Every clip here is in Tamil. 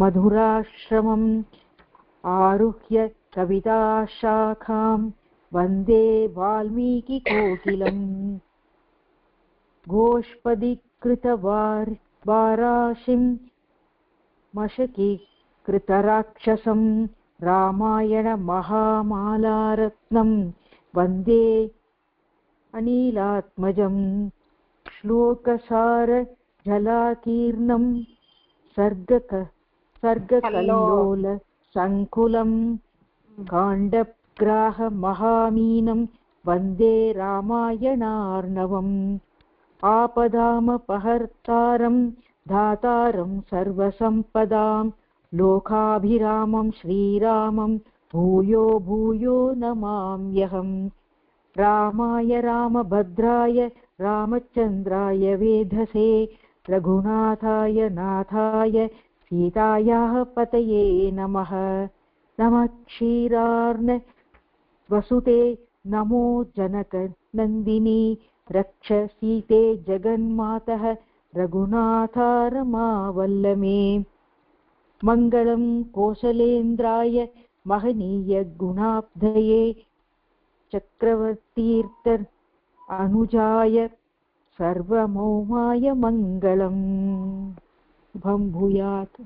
मधुराश्रमम् आरुह्य कविताशाखां वन्दे वाल्मीकिकोकिलम् गोष्पदीकृतवाराशिं मशकीकृतराक्षसं रामायणमहामालारत्नं वन्दे अनिलात्मजं श्लोकसारजलाकीर्णं सर्गकल्लोल संकुलं काण्डग्राहमहामीनं वन्दे रामायणार्णवम् आपदामपहर्तारं धातारं सर्वसम्पदां लोकाभिरामं श्रीरामं भूयो भूयो नमाम्यहम् रामाय रामभद्राय रामचन्द्राय वेधसे रघुनाथाय नाथाय सीतायाः पतये नमः। नमः क्षीरार्ण वसुते नमो जनकनन्दिनी रक्ष सीते जगन्मातः रघुनाथारमावल्लमे। मङ्गलं कौसलेन्द्राय महनीय गुणाब्धये चक्रवर्तीर्थ अनुजाय सर्वमौमाय मङ्गलम्। शुभं भूयात्।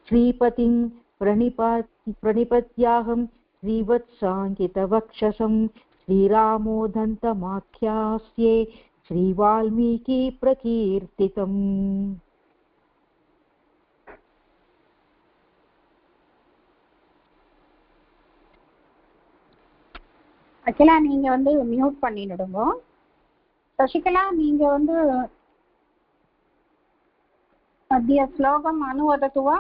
श्रीपतिं प्रणिपत्याहं श्रीवत्साङ्कितवक्षसं श्रीरामोदन्तमाख्यास्ये श्रीवाल्मीकि प्रकीर्तितम्। அகிலா நீங்க வந்து மியூட் பண்ணிடுங்க. சசிகலா நீங்க வந்து மத்திய ஸ்லோகம் அனுவதத்துவா?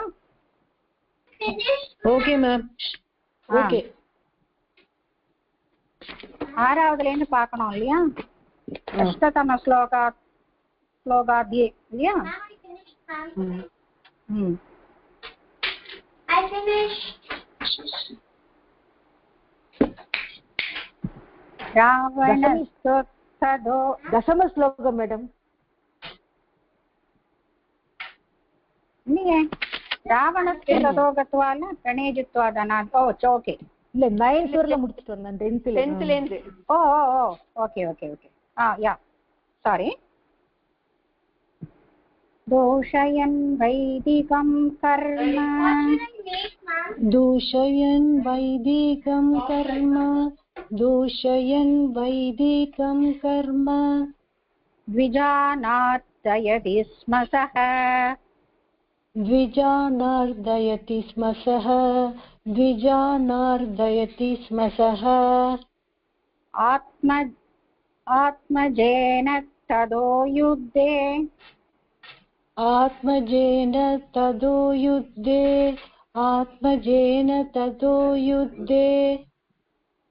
Okay ma'am. ஓகே. ஆறாவதுல இருந்து பார்க்கணும் இல்லையா? அஷ்டதம ஸ்லோகாத்யே இல்லையா? I finished. दशम श्लोकम मैडम नहीं रावणस्य ततो गत्वाला प्रणेजित्वादनात् ओ ओके இல்ல 9th வரல முடிச்சிட்டு வந்தேன் 10th ல இருந்து oh okay okay okay yeah sorry दोषयन् वैदिकं कर्म दूषयन् वैदिकं कर्म दूषयन् वैदिकं कर्म द्विजानार्दयति स्म सः द्विजानार्दयति स्म सः द्विजानार्दयति स्म सः आत्मजेन तदो युद्धे आत्मजेन तदो युद्धे आत्मजेन तदो युद्धे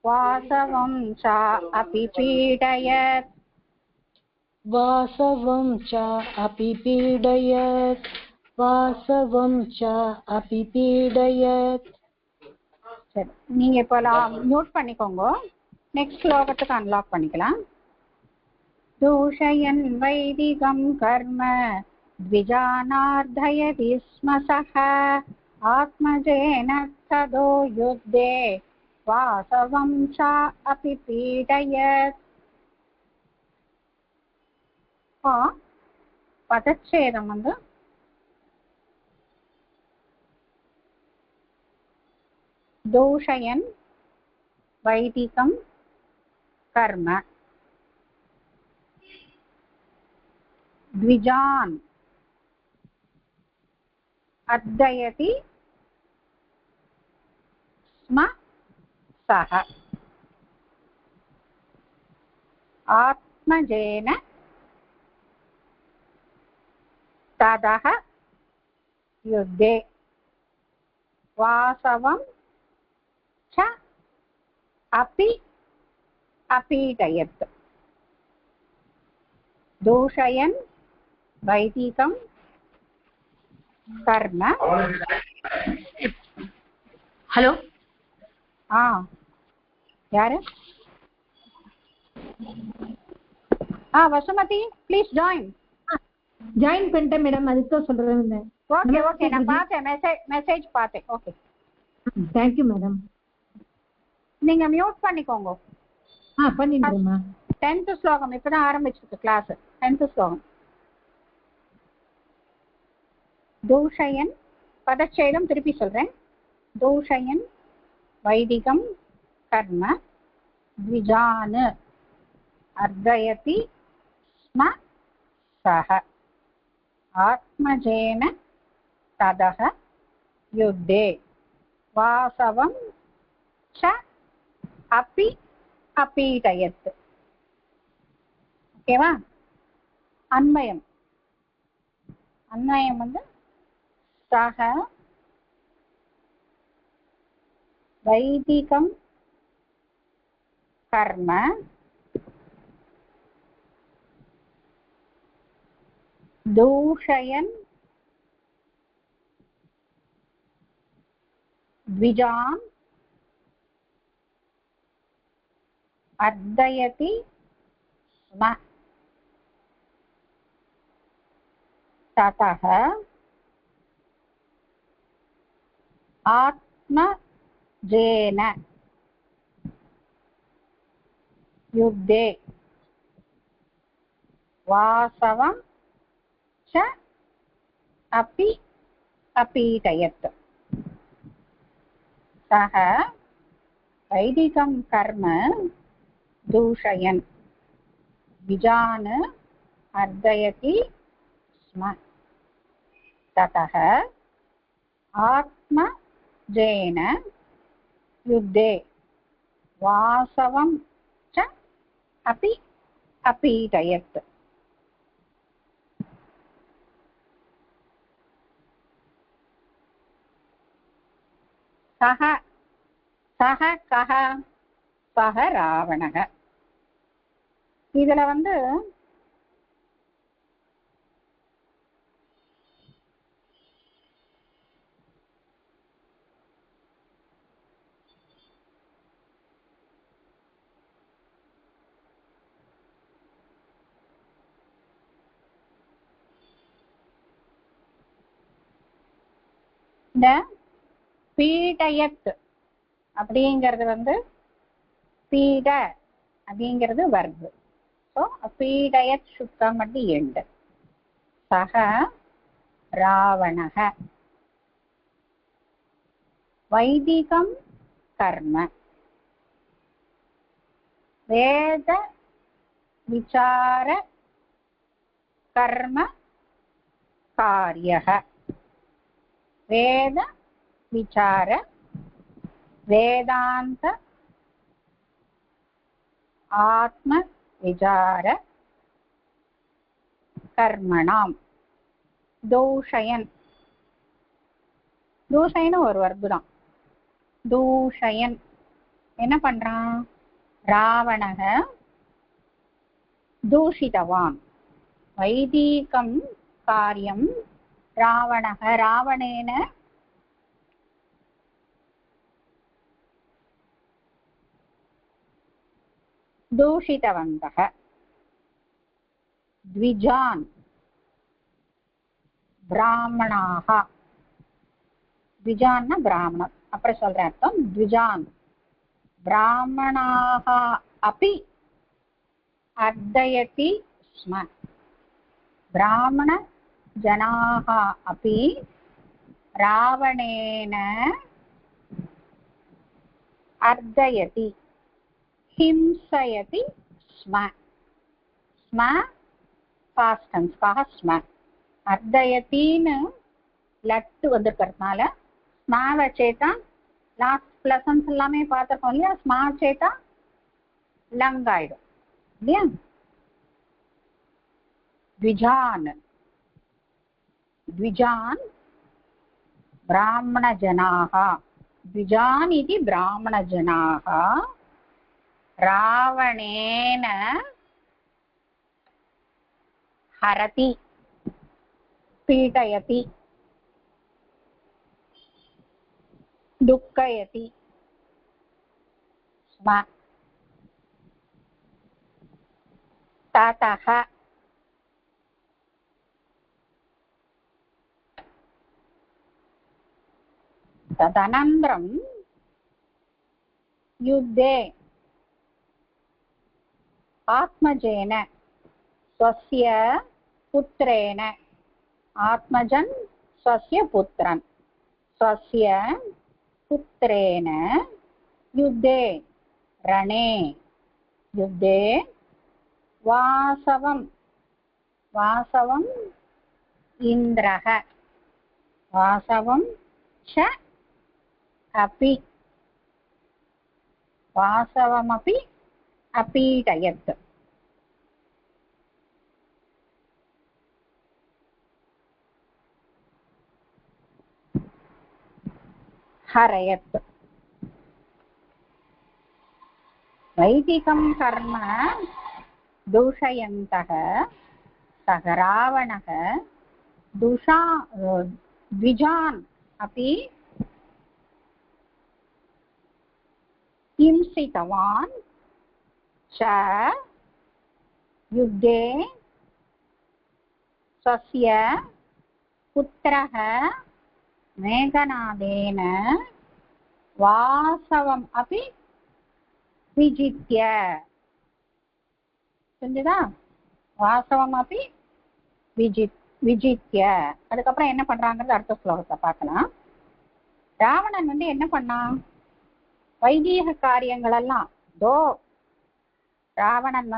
वासवं च अपि पीडयत् वासवं च अपि पीडयत् वासवं च अपि पीडयत् சரி நீங்க இப்போலாம் மியூட் பண்ணிக்கோங்க நெக்ஸ்ட் ஸ்லோகத்துக்கு அன்லாக் பண்ணிக்கலாம் दूषयन् वैदिकं कर्म द्विजानार्दयति स्म सः आत्मजेन तदो युद्धे वासवं च अपि पीडयत् पदच्छेदं வந்து दूषयन् वैदिकं कर्म द्विजान् अर्दयति स्म सः आत्मजेन तदः युद्धे वासवं च अपि अपीडयत् दूषयन् वैदिकं कर्म हेलो यार वसुमती प्लीज जॉइन ஜாயின் பண்ணிட்டேன் மேடம் அதுக்கு தான் சொல்றேன் ஓகே ஓகே நான் பார்த்தேன் மெசேஜ் பார்த்தேன். Okay thank you madam. நீங்க மியூட் பண்ணிக்கோங்க. பண்ணிடுறேம்மா. 10th ஸ்லோகம் இப்பதான் ஆரம்பிச்சிருக்கு கிளாஸ். 10th ஸ்லோகம். தூஷயன் பதச்சேதம் திருப்பி சொல்றேன். தூஷயன் வைதிகம் கர்ம த்விஜான் அர்தயதி ஸ்ம சஹ ஆத்மஜேன ததஹ யுத்தே வாசவம் ச அப்பி அப்பீடயத். ஓகேவா? அன்வயம் வந்து சக வைதிகம் கர்ம தூஷயன் த்விஜான் அர்தயதி ஸ்ம ததஹ ஆத்மஜேன யுத்தே வாசவம் ச அப்பி அப்பீடயத். சஹ வைதிகம் கர்ம தூஷயன் த்விஜான் அர்தயதி ஸ்ம ததஹ ஆத்மஜேன யுத்தே வாசவம் ச அப்பி அப்பீடயத். சஹ சஹ கஹ சஹ ராவணக. இதுல இந்த பீடயத் அப்படிங்கிறது பீட அப்படிங்கிறது வர்பு. ஸோ பீடயத் சுத்தம் அப்படி எண்டு. சக ராவணக வைதிகம் கர்ம வேத விசார கர்ம காரியக. வேத விசார வேதாந்த ஆத்ம விசார கர்மணாம் தூஷயன். தூஷயன் ஒரு வர்பு தான். தூஷயன் என்ன பண்றான்? ராவணக தூஷிதவான் வைதீகம் காரியம் ராவணக ராவணேன தூஷிதவந்தக. த்விஜான் பிராமணாக. த்விஜான்னா பிராமணர். அப்புறம் சொல்ற அர்த்தம். த்விஜான் பிராமணாக அப்பி அர்தயதி ஸ்ம. பிராமண ஜனாக அப்பி ராவணேன அர்தயதி ஹிம்சயதி ஸ்ம. ஸ்ம பாஸ்ட் டென்ஸ்க்காக ஸ்ம. அர்தயத்தின்னு லட்டு வந்திருக்கிறதுனால ஸ்மாவை சேத்தா லாஸ்ட் லெசன்ஸ் எல்லாமே பார்த்துருக்கோம் இல்லையா? ஸ்மா சேத்தா லங்காயிடும் இல்லையா? த்விஜான் த்விஜான் பிராமணஜனாக. த்விஜான் இது பிராமணஜனாக ராவணேன ஹரதி பீடயதி துக்கயதி ஸ்ம. ததஹ तदनन्तरं युद्धे आत्मजेन स्वस्य पुत्रेण आत्मजन् स्वस्य पुत्रन् स्वस्य पुत्रेण युद्धे रणे युद्धे वासवम् इन्द्रः वासवं च अपि वासवमपि अपीडयत् हरयत् वैदिकं कर्म दूषयन्तः सः रावणः द्विजान् अपि हिंसितवान् च युद्धे स्वस्य पुत्रः मेघनादेन वासवम् अपि विजित्य புரிஞ்சுதா வாசவம் அப்படி விஜித்ய அதுக்கப்புறம் என்ன பண்றாங்கிறது அடுத்த ஸ்லோகத்தை பார்க்கலாம். ராவணன் என்ன பண்ணான்? வைதீக காரியங்கள் எல்லாம் ராவணன்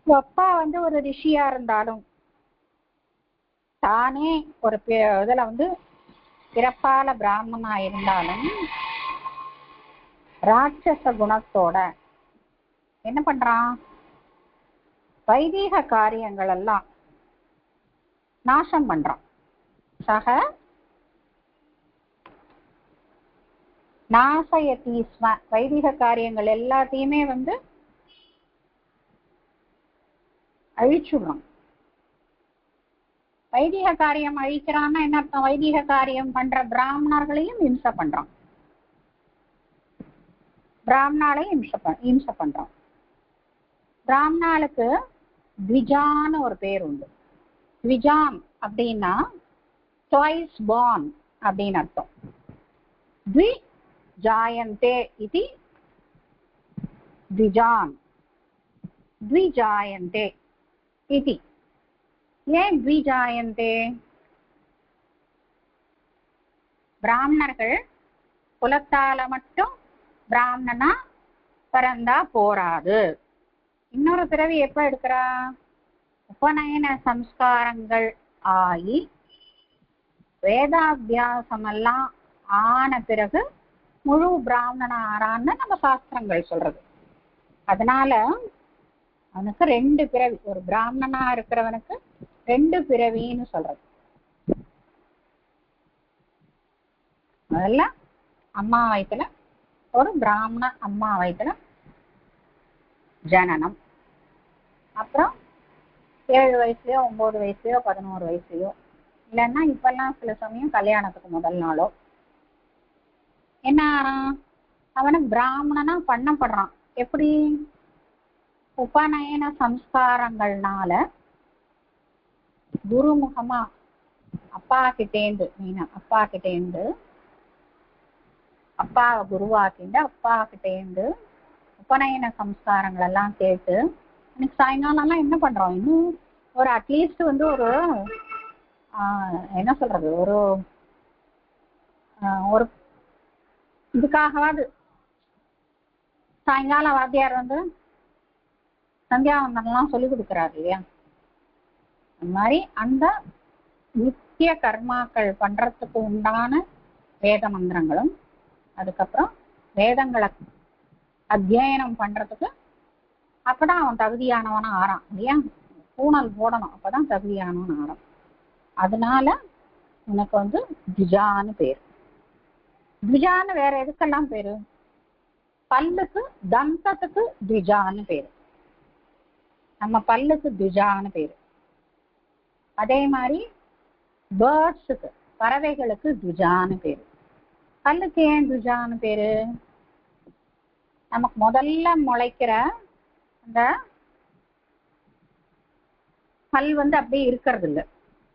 அப்பா ஒரு ரிஷியா இருந்தாலும் தானே ஒரு இதுல பிறப்பால பிராமணனா இருந்தாலும் ராட்சச குணத்தோட என்ன பண்றான்? வைதீக காரியங்கள் எல்லாம் நாசம் பண்றான். சக நாசயதி ஸ்ம வைதிக காரியங்கள் எல்லாத்தையுமே அழிச்சுடுறான். வைதிக காரியம் அழிக்கிறான்னா என்ன அர்த்தம்? வைதிக காரியம் பண்ற பிராமணர்களையும் இம்சை பண்றான். பிராமணாலையும் இம்சை பண்றான். பிராமணாளுக்கு த்விஜான்னு ஒரு பேர் உண்டு. த்விஜான் அப்படின்னா ட்வைஸ் பார்ன் அப்படின்னு அர்த்தம். த்வி ஜாயந்தே இது த்விஜான் த்விஜாயந்தே இது. ஏன் த்விஜாயந்தே? பிராமணர்கள் குலத்தால மட்டும் பிராமணனா பிறந்தா போராது. இன்னொரு பிறவி எப்ப எடுக்கிறா? உபநயன சம்ஸ்காரங்கள் ஆகி வேதாபியாசம் எல்லாம் ஆன பிறகு முழு பிராமணனா ஆறான்னு நம்ம சாஸ்திரங்கள் சொல்றது. அதனால அவனுக்கு 2 பிறவி. ஒரு பிராமணனா இருக்கிறவனுக்கு 2 பிறவின்னு சொல்றது. முதல்ல அம்மா வயிற்றுல ஒரு பிராமண அம்மா வயிற்றுல ஜனனம், அப்புறம் 7 வயசுலயோ 9 வயசுலயோ 11 வயசுலயோ இல்லைன்னா இப்பெல்லாம் சில சமயம் கல்யாணத்துக்கு முதல் நாளோ என்ன ஆறான்? அவனை பிராமணனா பண்ணப்படுறான். எப்படி? உபநயன சம்ஸ்காரங்கள்னால குருமுகமா அப்பா கிட்டேந்து அப்பா குருவாக்கிண்டு அப்பா கிட்டேந்து உபநயன சம்ஸ்காரங்கள் எல்லாம் கேட்டு இன்னைக்கு சாயங்காலம் எல்லாம் என்ன பண்றோம்? இன்னும் ஒரு அட்லீஸ்ட் ஒரு என்ன சொல்றது, ஒரு இதுக்காகவாது சாயங்காலம் வாத்தியார் சந்தியாவந்தனெல்லாம் சொல்லி கொடுக்குறாரு இல்லையா? அந்த மாதிரி அந்த நித்திய கர்மாக்கள் பண்றதுக்கு உண்டான வேத மந்திரங்களும், அதுக்கப்புறம் வேதங்களை அத்தியனம் பண்றதுக்கு அப்பதான் அவன் தகுதியானவனா ஆறான் இல்லையா? பூணல் போடணும், அப்பதான் தகுதியானவன் ஆறான். அதனால உனக்கு த்விஜான்னு பேரு. த்விஜான்னு வேற எதுக்கெல்லாம் பேரு? பல்லுக்கு தந்தத்துக்கு த்விஜான்னு பேரு. நம்ம பல்லுக்கு த்விஜான்னு பேரு. அதே மாதிரி பேர்ட்ஸுக்கு பறவைகளுக்கு த்விஜான்னு பேரு. பல்லுக்கு ஏன் த்விஜான்னு பேரு? நமக்கு முதல்ல முளைக்கிற அந்த பல் அப்படியே இருக்கிறது இல்லை.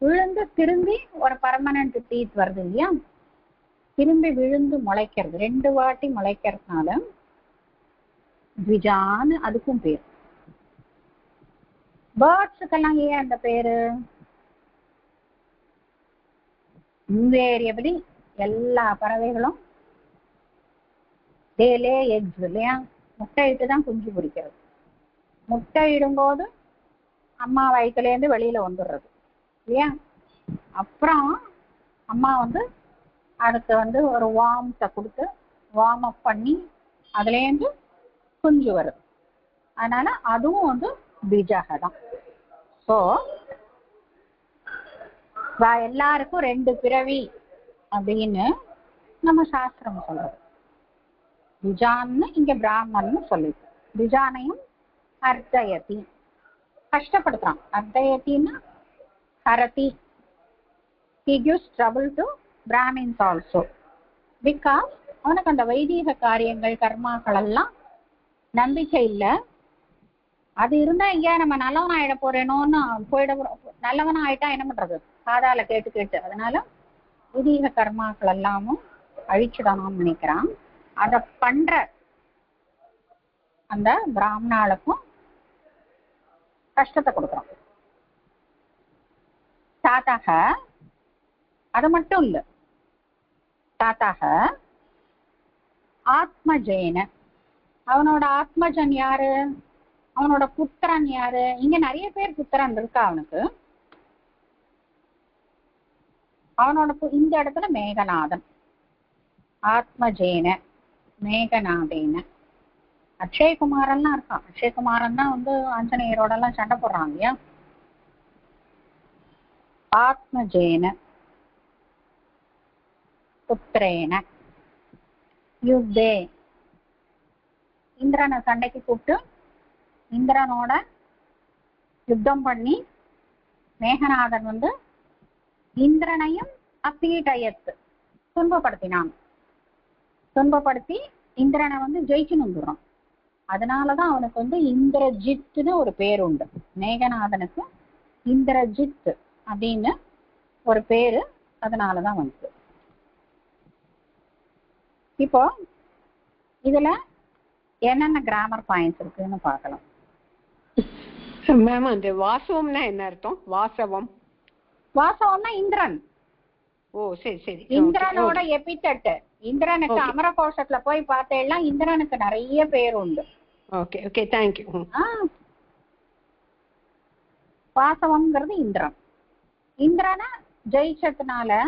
விழுந்து திரும்பி ஒரு பர்மனன்ட் டீத் வருது இல்லையா, திரும்பி விழுந்து முளைக்கிறது, 2 வாட்டி முளைக்கிறதுனால த்விஜான்னு அதுக்கும் பேர். பேர்ட்ஸுக்கெல்லாம் ஏன் அந்த பேரு? இன்வேரியபிளி எல்லா பறவைகளும் they lay eggs இல்லையா, முட்டையிட்டு தான் குஞ்சு பொரிக்கிறது. முட்டையிடும்போது அம்மா வயிற்றுலேருந்து வெளியில வந்துடுறது இல்லையா, அப்புறம் அம்மா அதுக்கு ஒரு வார்ம்த்தை கொடுத்து வார்ம் அப் பண்ணி அதுலேருந்து குஞ்சு வருது. அதனால அதுவும் பீஜாக தான். ஸோ எல்லாருக்கும் 2 பிறவி அப்படின்னு நம்ம சாஸ்திரம் சொல்றது. துஜான்னு இங்க பிராமணன்னு சொல்லிட்டு, துஜானையும் அர்த்தயதி கஷ்டப்படுத்துறான். அர்த்தயத்தின்னா ஹரதி, he gives trouble to Brahmins also because அவனுக்கு அந்த வைதீக காரியங்கள் கர்மாக்கள் எல்லாம் நம்பிக்கை இல்லை. அது இருந்தா இங்க நம்ம நல்லவன் ஆயிட போறேனோன்னு நல்லவனா ஆயிட்டா என்ன பண்றது, காதால கேட்டு கேட்டு. அதனால வைதீக கர்மாக்கள் எல்லாமும் அழிச்சுடணும்னு நினைக்கிறான். அத பண்ற அந்த பிராமணாளுக்கும் கஷ்டத்தை கொடுக்குறான். தாத்தாக அது மட்டும் இல்ல, தாத்தாக ஆத்மஜேன, அவனோட ஆத்மஜன் யாரு, அவனோட புத்திரன் யாரு? இங்க நிறைய பேர் புத்திரன் இருக்கா அவனுக்கு. அவனோட இந்த இடத்துல மேகநாதன், ஆத்மஜேன மேகநாதேன. அக்ஷயகுமாரன்லாம் இருக்கான். அக்ஷயகுமாரன் தான் ஆஞ்சநேயரோட எல்லாம் சண்டை போடுறாங்க இல்லையா. ஆத்மஜேன புத்திரேன யுத்தே, இந்திரனை சண்டைக்கு கூப்பிட்டு இந்திரனோட யுத்தம் பண்ணி மேகநாதன் இந்திரனையும் அப்பீட்டயத்து துன்பப்படுத்தினான். துன்பப்படுத்தி இந்திரனை ஜெயிச்சுன்னு. அதனாலதான் அவனுக்கு இந்திரஜித்துன்னு ஒரு பேர் உண்டு. மேகநாதனுக்கு இந்திரஜித் அப்படின்னு ஒரு பேரு அதனாலதான் வந்து. இப்போ இதுல என்னென்ன கிராமர் பாயிண்ட்ஸ் இருக்குன்னு பார்க்கலாம். மேம், அந்த வாசவம்னா என்ன அர்த்தம்? வாசவம், வாசவம்னா இந்திரன். ஓ சரி சரி. இந்திரனோட எபித்தட். இந்திரனுக்கு அமரகோஷத்துல போய் பார்த்தேன்னா இந்திரனுக்கு நிறைய பேர் உண்டு. Okay okay, thank you. வாசவம்ங்கிறது இந்திரன். இந்திரனை ஜெயிச்சதுனால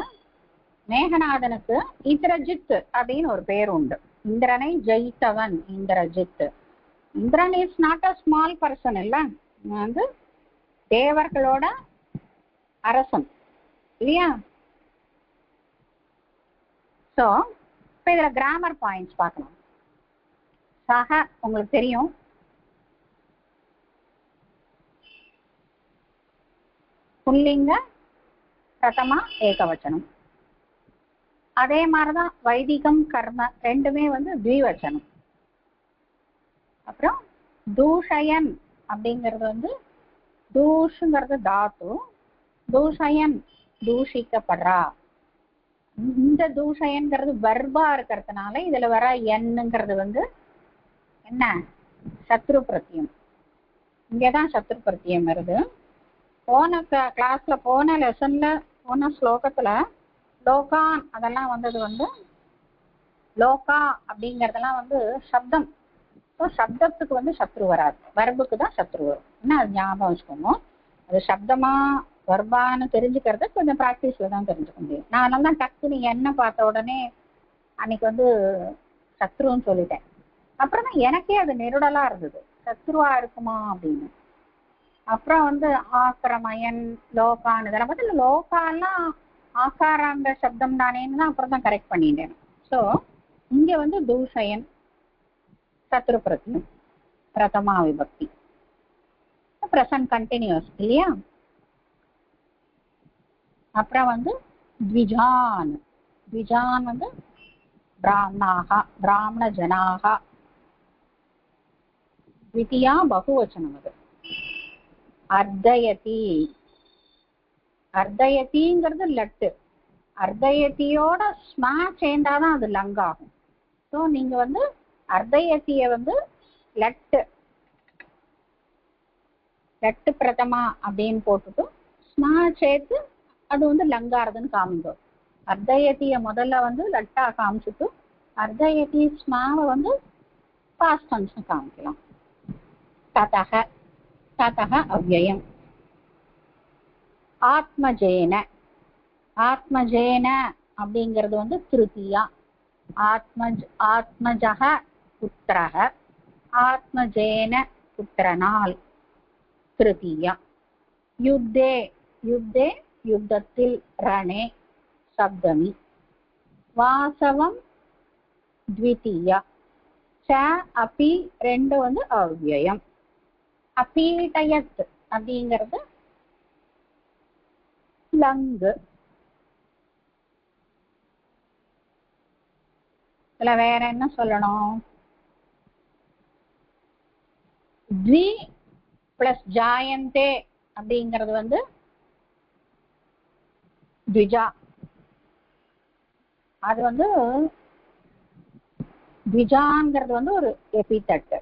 மேகநாதனுக்கு இந்திரஜித் அப்படின்னு ஒரு பேர் உண்டு. இந்திரனை ஜெயித்தவன் Indrajit. Indran is not a small person இல்ல, தேவர்களோட அரசன் இல்லையா. ஸோ இப்போ இதில் கிராமர் பாயிண்ட்ஸ் பார்க்கலாம். சக உங்களுக்கு தெரியும், புல்லிங்க பிரதமா ஏகவச்சனம். அதே மாதிரிதான் வைதிகம் கர்ம ரெண்டுமே த்விவச்சனம். அப்புறம் தூஷயன் அப்படிங்கிறது தூஷுங்கிறது தாத்து, தூஷயன் தூஷிக்கப்படுறா. இந்த தூஷயன்கிறது வர்பா இருக்கிறதுனால இதுல வர என்னங்கிறது என்ன, சத்ரு பிரத்தியம். இங்கதான் சத்ரு பிரத்தியம் வருது. போன கிளாஸ்ல போன லெசன்ல போன ஸ்லோகத்துல லோகான் அதெல்லாம் வந்தது லோகா அப்படிங்கறதெல்லாம் சப்தம். சப்தத்துக்கு சத்ரு வராது, வர்புக்கு தான் சத்ரு வரும். என்ன அது ஞாபகம் வச்சுக்கோங்க. அது சப்தமா வர்பான்னு தெரிஞ்சுக்கிறது கொஞ்சம் ப்ராக்டிஸ்ல தான் தெரிஞ்சுக்க முடியும். நான் அதனால தான் டக்கு நீங்க என்ன பார்த்த உடனே அன்னைக்கு சத்ருன்னு சொல்லிட்டேன். அப்புறம் தான் எனக்கே அது நெருடலா இருந்தது, சத்ருவா இருக்குமா அப்படின்னு. அப்புறம் ஆக்கிரமயன் லோகான் இதெல்லாம் பார்த்து லோகாலாம் ஆக்காராங்க சப்தம் தானேன்னு தான் அப்புறம் தான் கரெக்ட் பண்ணிட்டேன். ஸோ இங்க தூஷயன் சத்ரு பிரத்தியம் பிரதமா விபக்தி, பிரசன்ட் கண்டினியூஸ் இல்லையா. அப்புறம் த்விஜான், த்விஜான் பிராமணாக பிராமண ஜனாக. த்விதியா பகுவச்சனம். அது அர்த்தயதி அர்த்தயதிங்கிறது லட்டு, அர்த்தயதியோட ஸ்மா சேர்ந்தாதான் அது லங்காகும். ஸோ நீங்க வந்து அர்த்தயத்திய வந்து லட்டு லட்டு பிரதமா அப்படின்னு போட்டுட்டு ஸ்மா சேர்த்து அது வந்து லங்காரதுன்னு காமிங்க. அர்த்தயத்திய முதல்ல வந்து லட்டா காமிச்சுட்டு அர்த்தயதி ஸ்மாவை வந்து பாஸ்ட் டென்ஸ் காமிக்கலாம். ததஹ ததஹ அவ்யயம். ஆத்மஜேன ஆத்மஜேன அப்படிங்கிறது வந்து திருத்தியா. ஆத்மஜக புத்திரக, ஆத்மஜேன புத்திரனால் திருத்தியா. யுத்தே யுத்தே யுத்தத்தில், ரணே சப்தமி. வாசவம் த்விதீயா. ச அபி ரெண்டு வந்து அவ்யயம். அபீடயத் அப்படிங்கிறது லங்கு. இதுல வேற என்ன சொல்லணும்? த்வி பிளஸ் ஜாயந்தே அப்படிங்கிறது வந்து த்விஜா. அது வந்து த்விஜாங்கிறது வந்து ஒரு எபிதட்.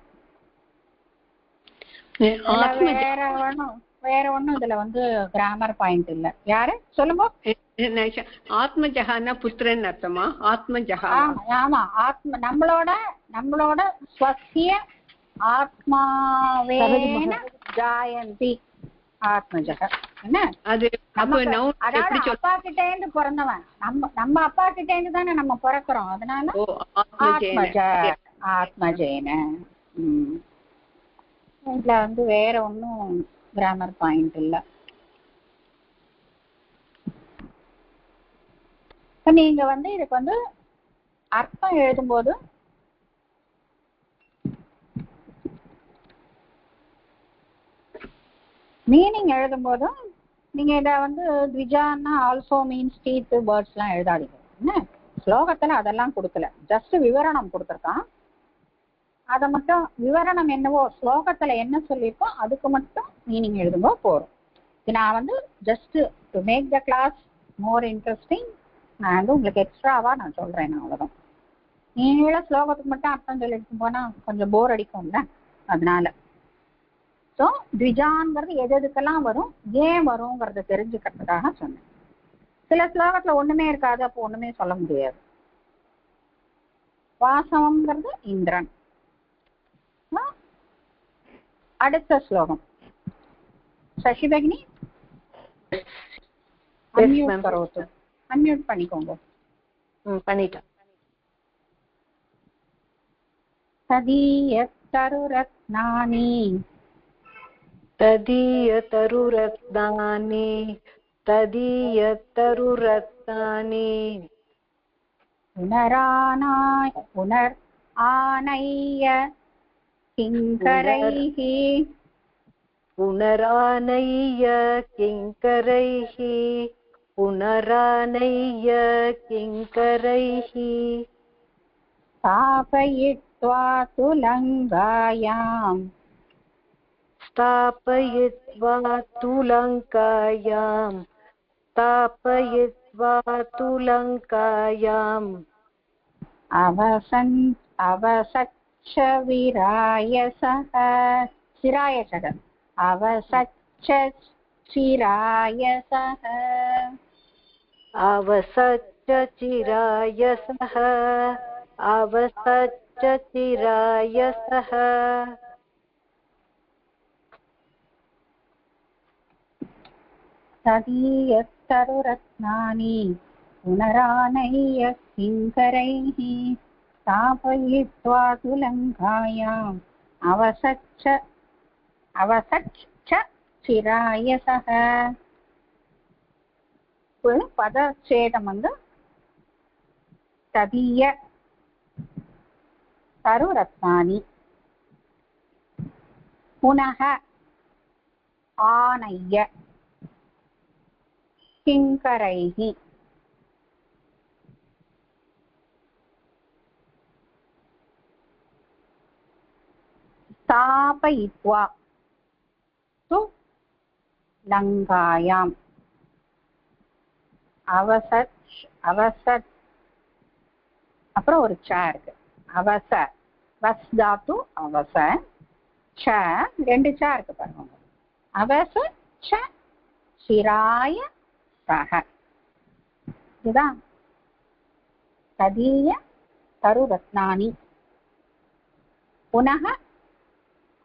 வேற ஒண்ணும் இதுல வந்து கிராமர் பாயிண்ட் இல்ல. யாரு சொல்லுங்க? ஆத்மஜகான புத்திரன் அர்த்தமா? ஆத்மஜகா. ஆமா, ஆத்ம நம்மளோட ஸ்வசிய ஆத்மாவேன ஜாயந்தி ஆத்மஜக. என்ன அது? அப்பா கிட்ட இருந்து பிறந்தவன், நம்ம அப்பா கிட்ட இருந்து தானே நம்ம பிறக்கிறோம். அதனால ஆத்மஜேன. இதுல வந்து வேற ஒன்னும் கிராமர் பாயிண்ட் இல்ல. நீங்க வந்து இதுக்கு வந்து அர்த்தம் எழுதும்போது மீனிங் எழுதும்போதும் நீங்க இத வந்து த்விஜான்னா ஆல்சோ மீன்ஸ் டீத் பேர்ட்ஸ் எல்லாம் எழுதாதீங்க. என்ன ஸ்லோகத்துல அதெல்லாம் கொடுக்கல, ஜஸ்ட் விவரணம் கொடுத்துருக்கான். அதை மட்டும் விவரணம் என்னவோ ஸ்லோகத்துல என்ன சொல்லியிருக்கோ அதுக்கு மட்டும் மீனிங் எழுதுங்க போறோம். நான் வந்து just to make the class more interesting நான் வந்து உங்களுக்கு எக்ஸ்ட்ராவா நான் சொல்றேன். அவ்வளவுதான். நீங்கள ஸ்லோகத்துக்கு மட்டும் அர்த்தம் சொல்லிட்டு போனா கொஞ்சம் போர் அடிக்கும்ல, அதனால. ஸோ த்விஜாங்கிறது எது எதுக்கெல்லாம் வரும், ஏன் வருங்கிறத தெரிஞ்சுக்கிறதுக்காக சொன்னேன். சில ஸ்லோகத்துல ஒண்ணுமே இருக்காது, அப்போ ஒண்ணுமே சொல்ல முடியாது. வாசவம்ங்கிறது இந்திரன். அடுத்த ஸ்லோகம் சசிபகினி அன்மியூட் பண்ணிக்கோங்க. பண்ணிட்டேன். ததீயத்தருரத்னானி ததீயதருரத்னானி ததீயதருரத்னானி புனர் ஆனைய கிங்கரைஹி புனரானைய கிங்கரைஹி புனரானைய கிங்கரைஹி ஸ்தாபயித்வா துலங்காயாம் ஸ்தாபயித்வா துலங்காயாம் ஸ்தாபயித்வா துலங்காயாம் அவசச்ச விராயசஹ சிராயசஹ அவசச்ச சிராயசஹ அவசச்ச சிராயசஹ அவசச்ச சிராயசஹ ததீயத்தருரத்னானி புனரானைய கிங்கரைஹி ஸ்தாபயித்வா துலங்காயாம் அவசச்ச சிராயசஹ. பதச்சேதம் வந்து ததீய தருரத்னானி புனக ஆனைய கிங்கரைஹி ஸ்தாபயித்வா து லங்காயாம் அவசத் அவசத் அப்புறம் ஒரு ச இருக்கு அவச வஸ் தாத்து அவச ச ரெண்டு ச இருக்கு பாருங்க அவச ச சிராய சக இதுதான் ததீய தருரத்னானி புனக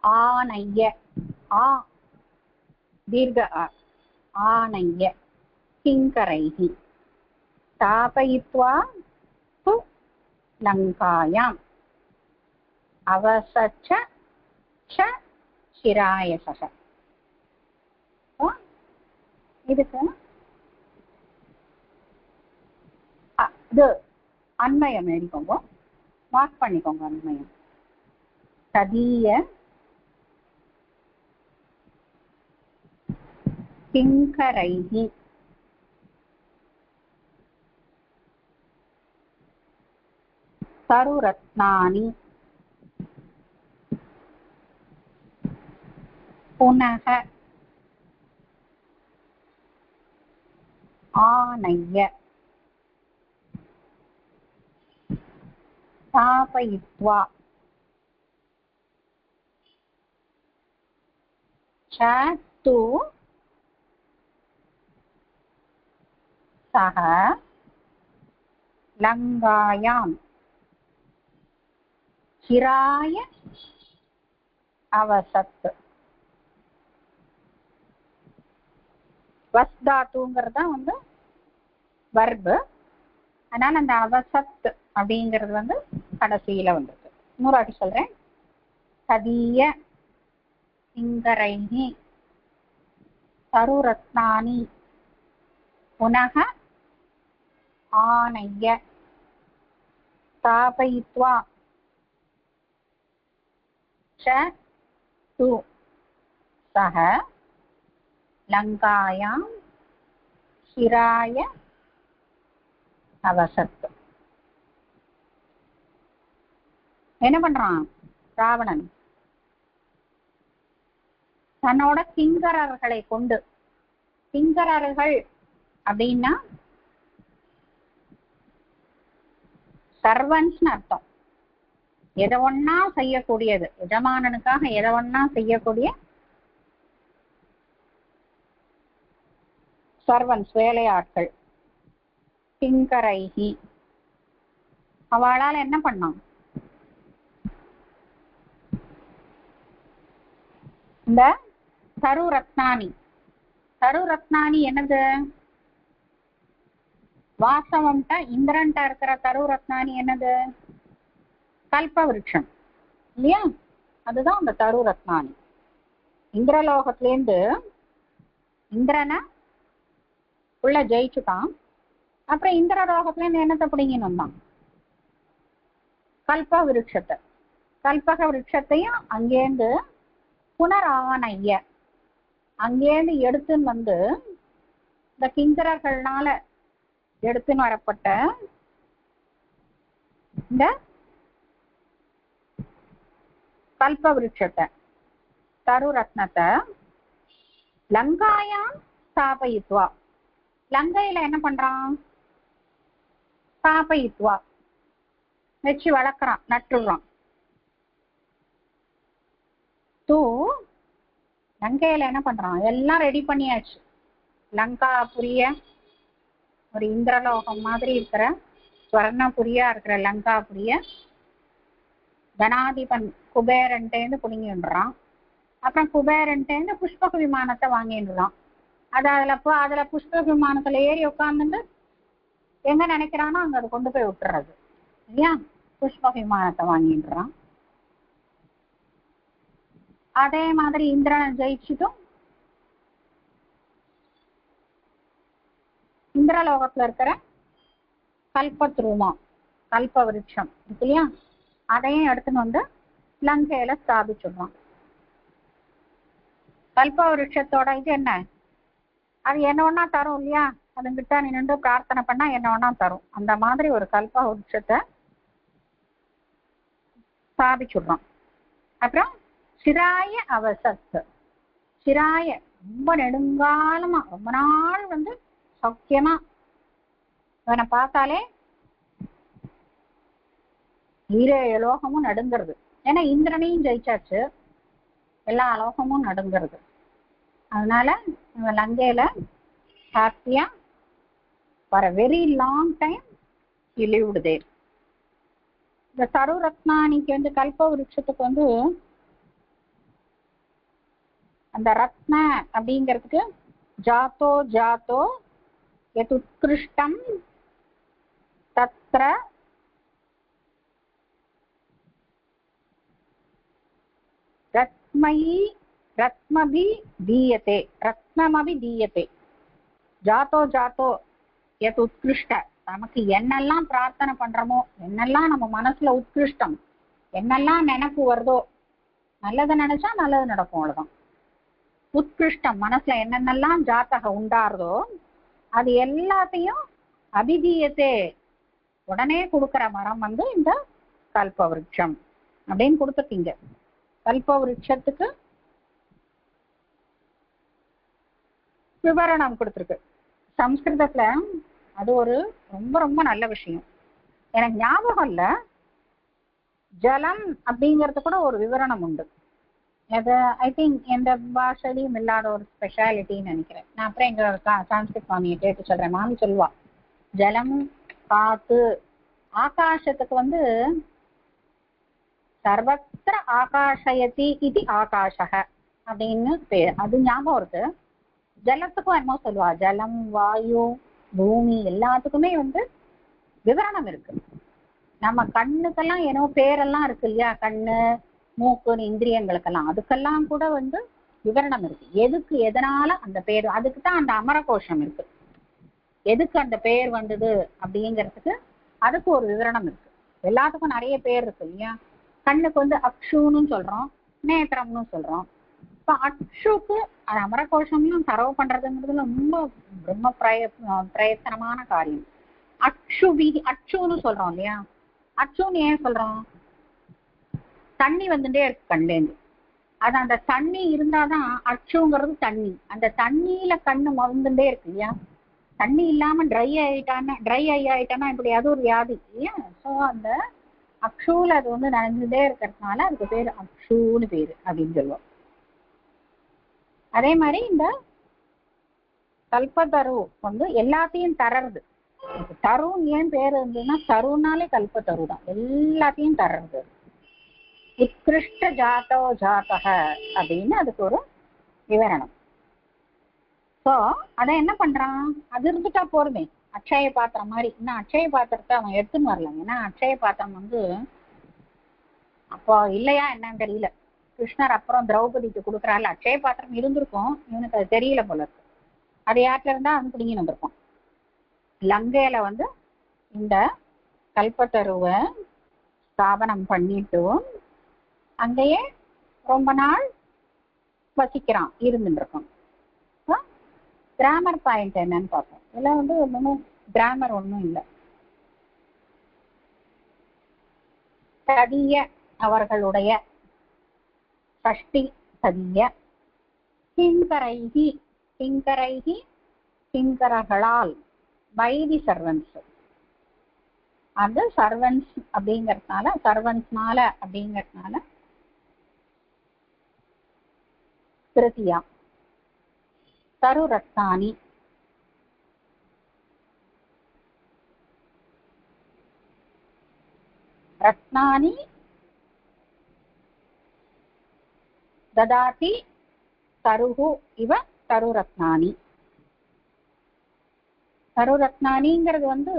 ஆனைய ஆ தீர்க்க ஆனைய கிங்கரைஹி ஸ்தாபயித்வா து லங்காயாம் அவசச்ச ச சிராயசக இதுக்கு இது அன்மயம் எழுதிக்கோங்க மார்க் பண்ணிக்கோங்க அன்மயம் ததீய கிங்கரைஹி தருரத்னானி புனக ஆனைய ஸ்தாபயித்வா ச து சக லங்காயாம் சிராய அவசத் வஸ் தாத்துங்கிறது தான் வந்து வர்பு அதனால அந்த அவசத் அப்படிங்கிறது வந்து கடைசியில வந்தது இன்னொரு சொல்றேன் ததீய சிங்கரைஹி தருரத்னானி புனக ஆனைய ஸ்தாபயித்வா ச து சக லங்காயாம் சிராய அவசத் என்ன பண்றான் ராவணன் தன்னோட கிங்கரர்களை கொண்டு கிங்கரர்கள் அப்படின்னா சர்வன்ஸ்னு அர்த்தம் எதை ஒன்னா செய்யக்கூடியது எஜமானனுக்காக எதை ஒன்னா செய்யக்கூடிய சர்வன்ஸ் வேலையாட்கள் கிங்கரைஹி அவளால் என்ன பண்ணான் இந்த தருரத்னானி தருரத்னானி என்னது வாசவம்ட்ட இந்திரன்ட்ட இருக்கிற தருரத்னானி என்னது கல்ப விருட்சம் இல்லையா அதுதான் அந்த தருரத்னானி இந்திரலோகத்திலேருந்து இந்திரனை உள்ள ஜெயிச்சுட்டான் அப்புறம் இந்திரலோகத்திலேருந்து என்னத்தை பிடிங்கின்னு வந்தான் கல்ப விருட்சத்தை கல்பக விருட்சத்தையும் அங்கேருந்து புனரானைய அங்கேருந்து எடுத்துன்னு வந்து இந்த கிங்கரர்கள்னால எடுத்துன்னு வரப்பட்ட இந்த கல்ப விருட்சத்தை தருரத்னத்தை லங்காயாம் ஸ்தாபயித்வா லங்கையில என்ன பண்றான் ஸ்தாபயித்வா வச்சு வளர்க்குறான் நட்டுறான் தூ லங்கையில என்ன பண்றான் எல்லாம் ரெடி பண்ணியாச்சு லங்காபுரிய ஒரு இந்திரலோகம் மாதிரி இருக்கிற ஸ்வர்ணபுரியா இருக்கிற லங்காபுரிய தனாதிபன் குபேரன்ட்டேந்து புடுங்கிடுறான் அப்புறம் குபேரன்ட்டேந்து புஷ்பக விமானத்தை வாங்கிடுறான் அதுல புஷ்பக விமானத்துல ஏறி உட்காந்துட்டு எங்க நினைக்கிறானோ அங்க அதை கொண்டு போய் விட்டுறது இல்லையா புஷ்பக விமானத்தை வாங்கிடுறான் அதே மாதிரி இந்திரனை ஜெயிச்சுட்டும் இந்திரலோகத்துல இருக்கிற கல்பத்ரூமா கல்ப விருட்சம் இருக்கு இல்லையா அதையும் எடுத்துன்னு வந்து லங்கையில ஸ்தாபிச்சுடுறான் கல்ப விருட்சத்தோட இது என்ன அது என்ன ஒன்னா தரும் இல்லையா அதுங்கிட்ட நீ நின்று பிரார்த்தனை பண்ணா என்ன ஒன்னா தரும் அந்த மாதிரி ஒரு கல்ப விருட்சத்தை ஸ்தாபிச்சுடுறான் அப்புறம் சிராய அவசத் சிராய ரொம்ப நெடுங்காலமா ரொம்ப நாள் வந்து சௌக்கியமா இவனை பார்த்தாலே 7 லோகமும் நடுங்கிறது. ஏன்னா இந்திரனையும் ஜெயிச்சாச்சு, எல்லா லோகமும் நடுங்கிறது. அதனால இவன் லங்கையில ஹாப்பியா for a very long time he lived there. இந்த தரு ரத்னானிக்கு வந்து கல்ப விருட்சத்துக்கு வந்து அந்த ரத்ன அப்படிங்கிறதுக்கு ஜாத்தோ ஜாத்தோ எத் உத்கிருஷ்டம் தத்ர ரத்மயி ரத்மபி தீயதே ரத்னமபி தீயதே ஜாத்தோ ஜாத்தோ எத் உத்கிருஷ்ட. நமக்கு என்னெல்லாம் பிரார்த்தனை பண்றோமோ, என்னெல்லாம் நம்ம மனசுல உத்கிருஷ்டம், என்னெல்லாம் நினைப்பு வருதோ, நல்லதை நினைச்சா நல்லது நடக்கும், அவ்வளவுதான். உத்கிருஷ்டம் மனசுல என்னென்னலாம் ஜாத்தக உண்டாருதோ அது எல்லாத்தையும் அபிதீயத்தே உடனே கொடுக்கிற மரம் வந்து இந்த கல்ப விருட்சம் அப்படின்னு கொடுத்துட்டீங்க. கல்ப விருட்சத்துக்கு விவரணம் கொடுத்துருக்கு சம்ஸ்கிருதத்துல. அது ஒரு ரொம்ப ரொம்ப நல்ல விஷயம். எனக்கு ஞாபகம் இல்ல, ஜலம் அப்படிங்கிறது கூட ஒரு விவரணம் உண்டு. அது ஐ திங்க் எந்த பாஷையிலையும் இல்லாத ஒரு ஸ்பெஷாலிட்டின்னு நினைக்கிறேன். நான் அப்புறம் எங்க சான்ஸ்கிரிட் மாமியை கேட்டு சொல்றேன். மாமி சொல்லுவா ஜலம் காத்து ஆகாசத்துக்கு வந்து சர்வத்திர ஆகாஷயதி இது ஆகாஷக அப்படின்னு பேர். அது ஞாபகம் இருக்கு. ஜலத்துக்கும் என்னமோ சொல்லுவா, ஜலம் வாயு பூமி எல்லாத்துக்குமே வந்து விவரணம் இருக்கு. நம்ம கண்ணுக்கெல்லாம் ஏனோ பேரெல்லாம் இருக்கு இல்லையா, கண்ணு மூக்குன்னு இந்திரியங்களுக்கெல்லாம், அதுக்கெல்லாம் கூட வந்து விவரணம் இருக்கு. எதுக்கு எதனால அந்த பேர், அதுக்கு தான் அந்த அமரகோஷம் இருக்கு. எதுக்கு அந்த பேர் வந்தது அப்படிங்கிறதுக்கு அதுக்கு ஒரு விவரணம் இருக்கு. எல்லாத்துக்கும் நிறைய பேர் இருக்கு இல்லையா. கண்ணுக்கு வந்து அக்ஷுன்னு சொல்றோம், நேத்திரம்னு சொல்றோம். இப்ப அக்ஷுக்கு அது அமரகோஷம்லாம் தரவு பண்றதுங்கிறதுல ரொம்ப ரொம்ப பிரயத்தனமான காரியம். அச்சுன்னு சொல்றோம் இல்லையா. அச்சுன்னு ஏன் சொல்றோம், தண்ணி வந்துட்டே இருக்கு கண்லேருந்து. அது அந்த தண்ணி இருந்தாதான் அச்சுங்கிறது தண்ணி. அந்த தண்ணியில கண்ணு மறந்துட்டே இருக்கு இல்லையா. தண்ணி இல்லாம ட்ரை ஆயிட்டானா இப்படி அது ஒரு வியாதி இல்லையா. ஸோ அந்த அக்ஷூல அது வந்து நனைஞ்சுட்டே இருக்கிறதுனால அதுக்கு பேர் அக்ஷூன்னு பேரு அப்படின்னு சொல்லுவோம். அதே மாதிரி இந்த கல்பத்தரு வந்து எல்லாத்தையும் தர்றது. தருன்னு ஏன் பேர் இருந்ததுன்னா, தருனாலே கல்பத்தரு தான், எல்லாத்தையும் தர்றது. உத்கிருஷ்ட ஜாத்தோ ஜாத்தக அப்படின்னு அதுக்கு ஒரு விவரணம். ஸோ அதை என்ன பண்றான், அது இருந்துட்டா போருமே. அக்ஷய பாத்திரம் மாதிரி, இன்னும் அக்ஷய பாத்திரத்தை அவன் எடுத்துன்னு வரலாம். ஏன்னா அக்ஷய பாத்திரம் வந்து அப்போ இல்லையா என்னன்னு தெரியல. கிருஷ்ணர் அப்புறம் திரௌபதிக்கு கொடுக்குறாள் அக்ஷய பாத்திரம் இருந்திருக்கும், இவனுக்கு அது தெரியல போல இருக்கு. அது யார்கிட்ட இருந்தா அவன் பிடிங்கி வந்திருப்பான். லங்கையில வந்து இந்த கல்பத்தருவை ஸ்தாபனம் பண்ணிட்டு அங்கேயே ரொம்ப நாள் வசிக்கிறான், இருந்துட்டு இருக்கான். கிராமர் பாயிண்ட் என்னன்னு பார்ப்போம். இதெல்லாம் வந்து ஒன்றும் கிராமர் ஒன்றும் இல்லை. ததிய அவர்களுடைய ஷஷ்டி ததிய கிங்கரைகி கிங்கரைகி கிங்கரர்களால் வைதி சர்வன்ஸ். அந்த சர்வன்ஸ் அப்படிங்கறதுனால, சர்வன்ஸ்னால அப்படிங்கறதுனால திருத்தியா தரு ரத்னானி ரத்னானி ததாதி தருஹு இவ தரு ரத்னானி. தரு ரத்னானிங்கிறது வந்து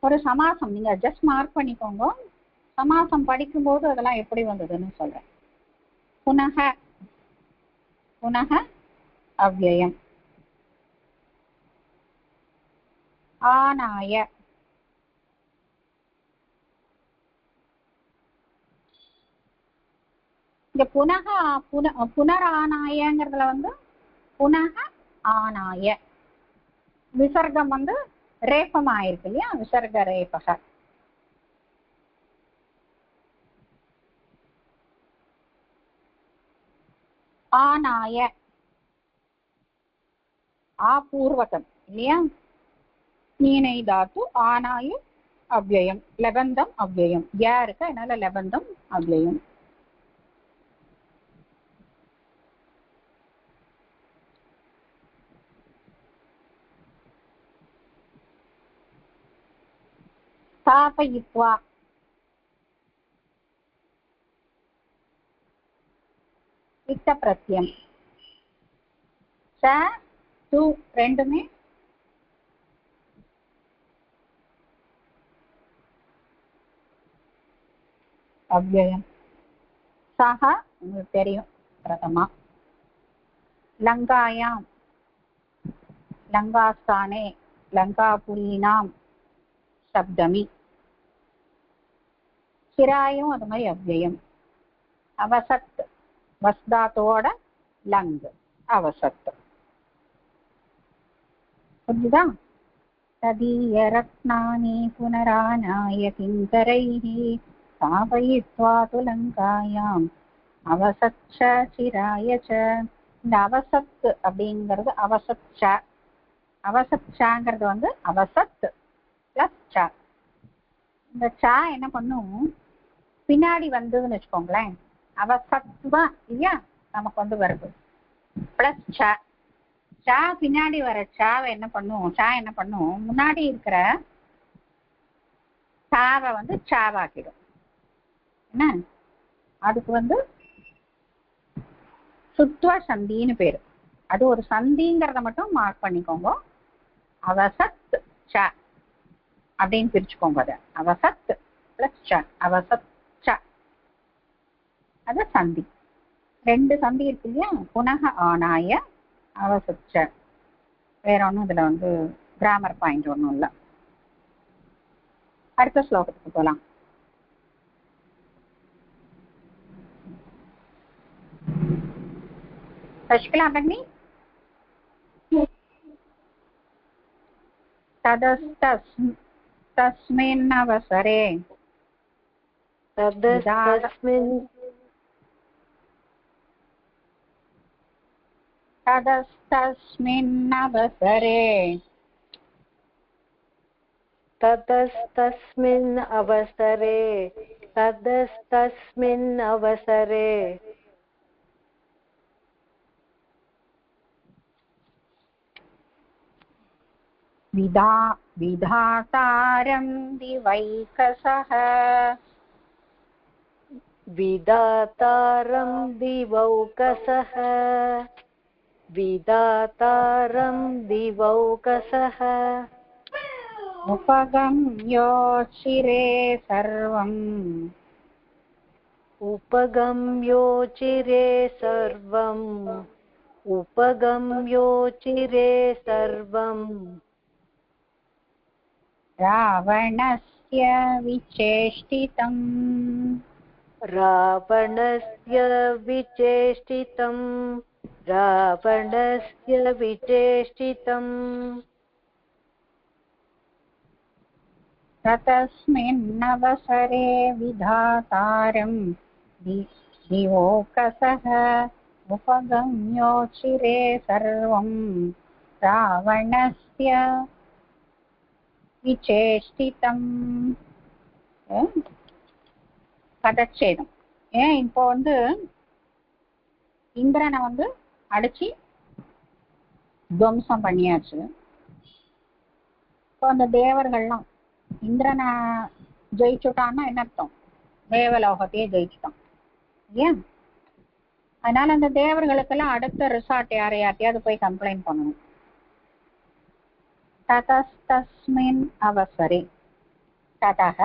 ஒரு சமாசம். நீங்க ஜஸ்ட் மார்க் பண்ணிக்கோங்க. சமாசம் படிக்கும்போது அதெல்லாம் எப்படி வந்ததுன்னு சொல்றேன். புனக புனக அவ்யயம் ஆனாய இந்த புனக புனரானாயங்கிறதுல வந்து புனக ஆனாய விசர்க்கம் வந்து ரேபம் ஆயிருக்கு இல்லையா, விசர்க ரேபக. ஆனாய ஆபூர்வகம் இல்லையா. மீனை தாத்து ஆனாயு அவ்யயம் லெபந்தம் அவ்யயம் யா இருக்கு அதனால லெபந்தம் அவ்யயம். ஸ்தாபயித்வா இத்த பிரத்யம் ச து ரெண்டுமே அவ்யயம். சஹ உங்களுக்கு தெரியும் பிரதமா. லங்காயாம் லங்காஸ்தானே லங்காபுரீனாம் சப்தமி. சிராயும் அது மாதிரி அவ்யயம். அவசத் வஸ்தாத்தோட லங் அவசத். புரிஞ்சுதா? ததீய ரத்னானி புனரானாய கிங்கரைஹி ஸ்தாபயித்வா து லங்காயாம் அவசச்ச சிராயச்ச. இந்த அவசத் அப்படிங்கிறது அவசச்ச. அவசச்சாங்கிறது வந்து அவசத் பிளஸ் ச. இந்த ச என்ன பண்ணும் பின்னாடி வந்ததுன்னு வச்சுக்கோங்களேன் அவசத்து தான் இல்லையா நமக்கு வந்து வருது பிளஸ் ச. சா பின்னாடி வர சாவை என்ன பண்ணும் சா என்ன பண்ணும் முன்னாடி இருக்கிற சாவை வந்து சாவாக்கிடும். என்ன அதுக்கு வந்து சுத்வ சந்தின்னு பேரு. அது ஒரு சந்திங்கிறத மட்டும் மார்க் பண்ணிக்கோங்க. அவசத் ச அப்படின்னு பிரிச்சுக்கோங்க. அது அவசத் பிளஸ் ச அவசத் ச அது சந்தி. ரெண்டு சந்தி இருக்கு இல்லையா புனக ஆனாய அவசச்ச. வேற ஒன்றும் இதுல வந்து கிராமர் பாயிண்ட் ஒன்றும் இல்லை. அடுத்த ஸ்லோகத்துக்கு போகலாம். சசிகலா பத்னி. தஸ்மின் அவசரே ततस्तस्मिन् अवसरे विधातारं दिवैकसः विधातारं दिवौकसः उपगम्योचिरे सर्वम् रावणस्य विचेष्टितम् तस्मिन्नवसरे विधातारं दिवौकसः उपगम्योचिरे सर्वं रावणस्य விசேஷ்டிதம். பதச்சேதம். ஏன் இப்போ வந்து இந்திரனை வந்து அடிச்சு துவம்சம் பண்ணியாச்சு. இப்போ அந்த தேவர்கள்லாம் இந்திரனை ஜெயிச்சுட்டான்னா என்ன அர்த்தம் தேவலோகத்தையே ஜெயிச்சுட்டான் இல்லையா. அதனால அந்த தேவர்களுக்கெல்லாம் அடுத்த ரிசார்ட் யாரையாட்டையாவது போய் கம்ப்ளைண்ட் பண்ணணும். ततस्तस्मिन् अवसरे ततः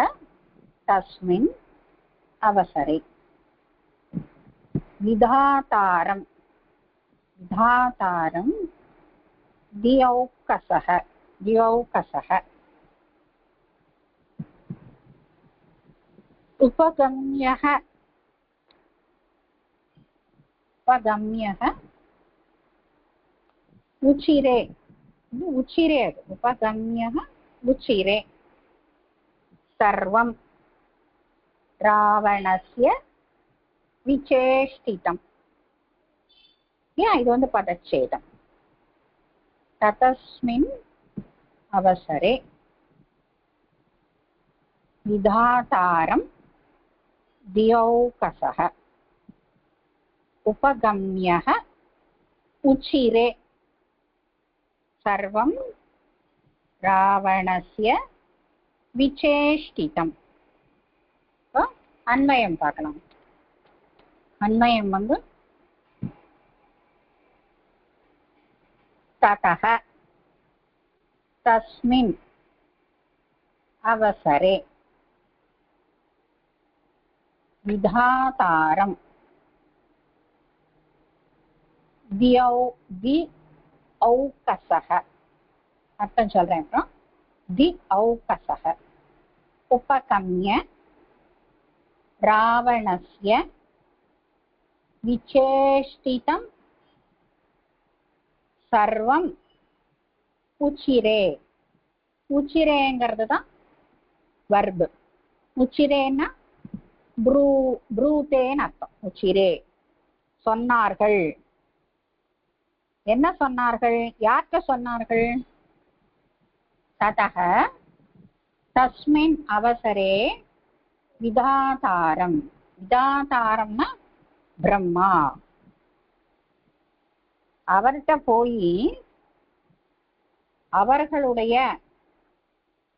तस्मिन् अवसरे विधातारं दिवौकसः उपगम्यः उचिरे उचिरे उपगम्यः उचिरे सर्वं रावणस्य विचेष्टितम्. இது வந்து பதச்சேதம். ததஸ்மின் அவசரே விதாதாரம் தியௌகசः உபகம்யः உச்சிரே சர்வம் ராவணஸ்ய விசேஷ்டிதம். அன்வயம் பார்க்கலாம். அன்வயம் வந்து ததः தஸ்மின் அவசரே விதாதாரம் தியௌகசः அர்த்தம் சொல்றேன். அப்புறம் தியௌகசः உபகம்ய ராவணஸ்ய விசேஷ்டிதம் சர்வம் உச்சிரே. உச்சிரேங்கிறது தான் வர்பு. உச்சிரேன்னா ப்ரூதேன்னு அர்த்தம். உச்சிரே சொன்னார்கள். என்ன சொன்னார்கள்? யார்கிட்ட சொன்னார்கள்? ததः தஸ்மின் அவசரே விதாதாரம். விதாதாரம்னா பிரம்மா. அவர்கிட்ட போய் அவர்களுடைய